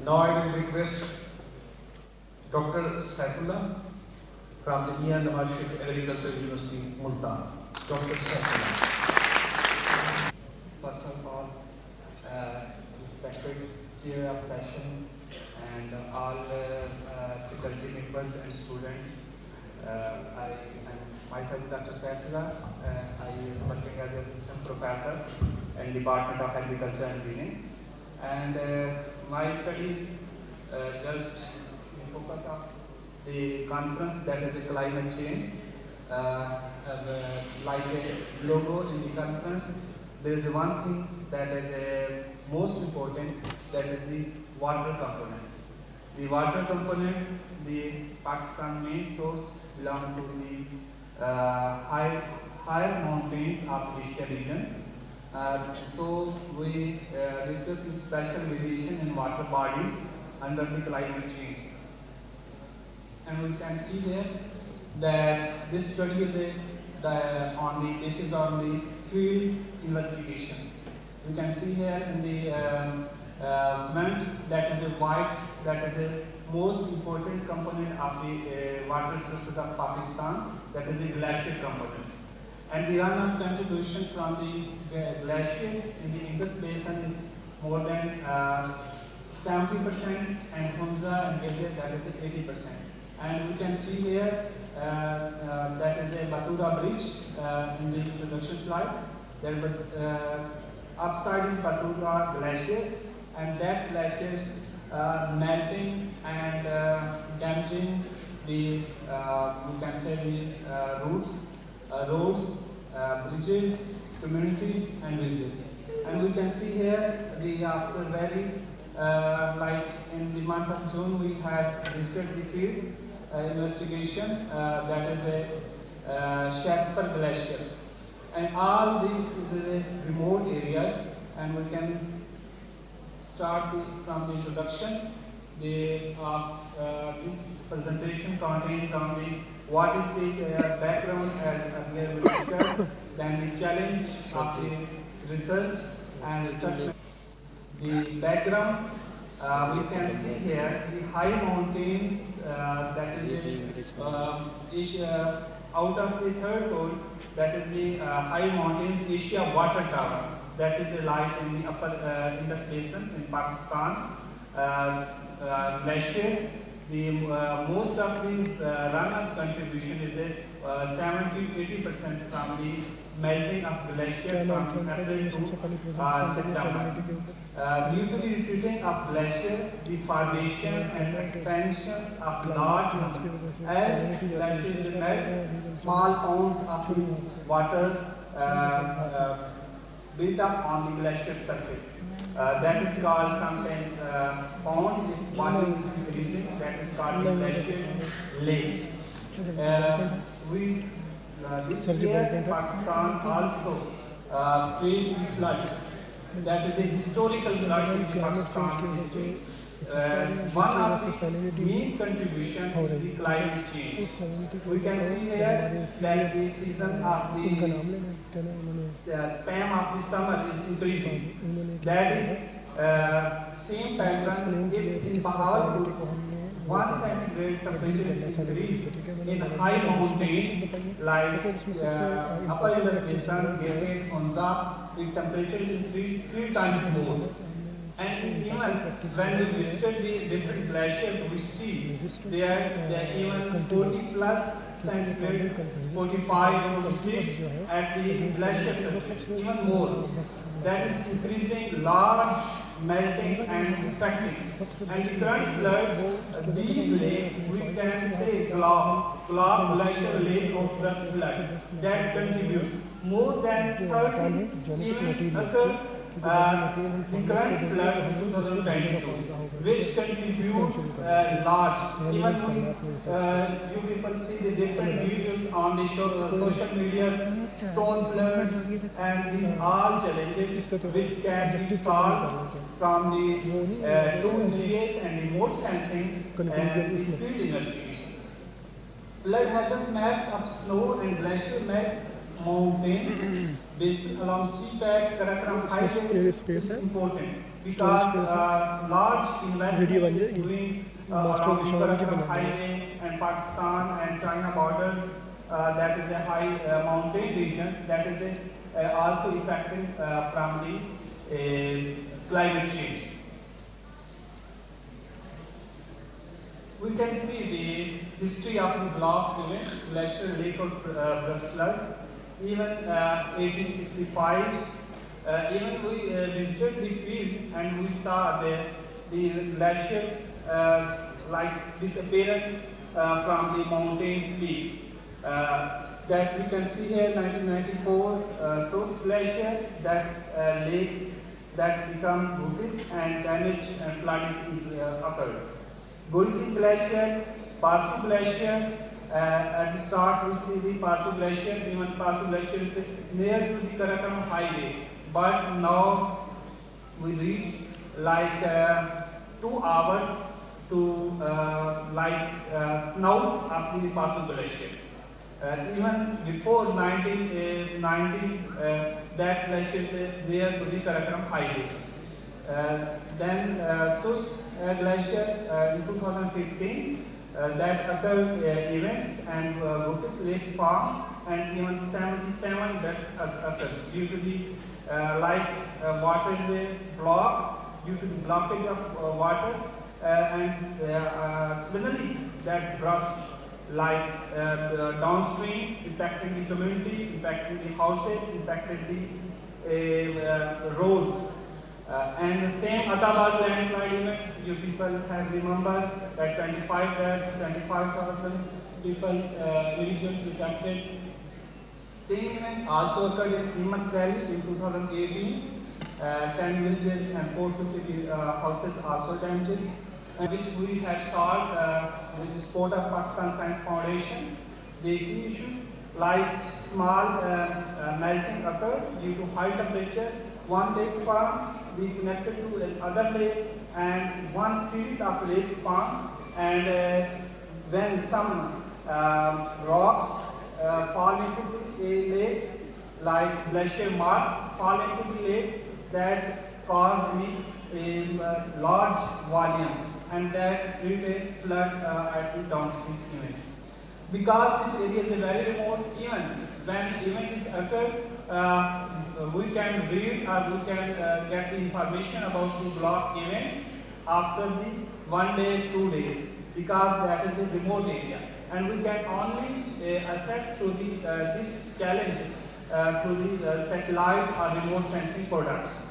Now I will request Dr. Saifullah from the Mian Nawaz Sharif Agricultural University, Multan. Dr. Saifullah. First of all, respected chair of sessions and all faculty members and students. I am myself Dr. Saifullah. I am working as an assistant professor in Department of Agriculture and Engineering. And my studies just focus on the conference that is a climate change. Like a logo in the conference, there is one thing that is most important, that is the water component. The water component, the Pakistan main source belong to the higher mountains of Asia regions. So we discuss the special variation in water bodies under the climate change. And we can see here that this study is on the basis of the field investigations. You can see here in the front that is a white, that is a most important component of the water sources of Pakistan, that is the glacier component. And the runoff contribution from the glaciers in the Indus Basin is more than 70%, and Hunza and Gilgit, that is 80%. And we can see here that is a Batura Bridge in the introduction slide. There upside is Batura glaciers, and that glaciers melting and damaging the you can say the routes, roads, bridges, communities, and villages. And we can see here the after valley, like in the month of June, we have visited the field investigation that is a Shasper glaciers. And all this is remote areas, and we can start from the introductions. This presentation contains only what is the background as earlier we discussed, then the challenge of the research and research. The background, we can see here the high mountains, that is out of the third pole, that is the high mountains Asia Water Tower, that is lies in the upper Indus Basin in Pakistan. Glaciers, the most of the runoff contribution is 70-80% from the melting of glacier from April to September. Due to the retreating of glacier, the formation and expansions of large as glaciers melt, small ponds of water built up on the glacier surface. That is called sometimes ponds, if water is increasing, that is called the glaciers, lakes. This year Pakistan also faced the floods. That is a historical flood in the Pakistan history. One of the main contribution is the climate change. We can see here that the season of the span of the summer is increasing. That is same pattern if in Bahawalpur 1 centigrade temperature is increased in high mountains like upper Indus Basin, Gilgit, Hunza, the temperature is increased 3 times more. And even when we visited the different glaciers, we see they are even 40 plus centigrade, 45, 46 at the glacier surface, even more. That is increasing large melting and affecting. And the current flood, these lakes, we can say Clark Glacier Lake of Thrust flood, that contribute more than 30 events occur. The current flood in 2022, which contribute large. Even you people see the different videos on the social media, stone floods, and these all challenges which can be solved from the 2GS and remote sensing and the field investigation. Flood hazard maps of snow and glacier map mountains based along CPAC, Karakoram Highway is important. because large investment is doing around the Karakoram highway and Pakistan and China borders. That is a high mountain region that is also affected from the climate change. We can see the history of the block events, glacial lake or burst floods. Even 1865, even we visited the field and we saw the glaciers like disappearing from the mountains peaks. That we can see here 1994 Source Glacier, that's a lake that become Buddhist and damage and flooding occurred. Gulki Glacier, Parsu Glaciers, at the start we see the Parsu Glacier, even Parsu Glacier is near to the Karakoram highway, but now we reach like 2 hours to snout of the Parsu Glacier. Even before 1990s, that glacier is there to the Karakoram highway. Then Sus Glacier in 2015, that occurred events and Buddhist lakes farm and even 77 deaths occurred due to the water is blocked due to the blockage of water and similarly that rust downstream impacting the community, impacting the houses, impacted the roads. And the same Atabad landslide event, you people have remembered that 25,000 people, individuals affected. Same event also occurred in Himmat Valley in 2018. 10 villages and 450 houses also damages, which we had solved with the support of Pakistan Science Foundation. The key issues like small melting occurred due to high temperature. One lake farm we connected to another lake and one series of lakes farms, and when some rocks fall into the lakes, like glacier mass fall into the lakes, that caused a large volume and that created a flood at the downstream event. Because this area is a very remote event, when event is occurred, we can read or we can get the information about the block events after the 1 day, 2 days, because that is a remote area, and we can only assess through the this challenge through the satellite or remote sensing products.